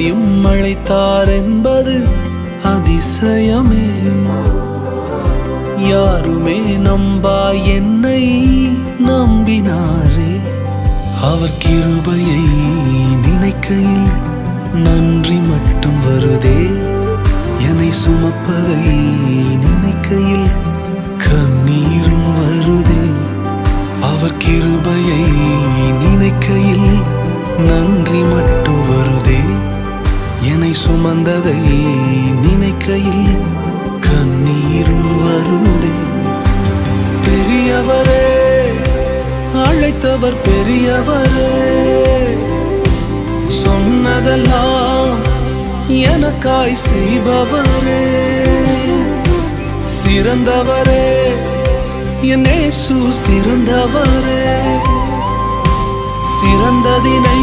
என்னையும் அழைத்தார் என்பது அதிசயமே. யாருமே நம்பா என்னை நம்பினாரே. அவர் கிருபையை நினைக்கையில் நன்றி மட்டும் வருதே. என்னை சுமப்பதை நினைக்கையில் கண்ணீரும் வருதே. அவர் கிருபையை நினைக்கையில் நன்றி மட்டும் வருதே. என்னை சுமந்ததை நினைக்கையில் கண்ணீரும் வருதே. பெரியவரே, அழைத்தவர் பெரியவரே, சொன்னதெல்லாம் எனக்காய் செய்பவரே. சிறந்தவரே, என் இயேசு சிறந்தவரே. சிறந்ததினை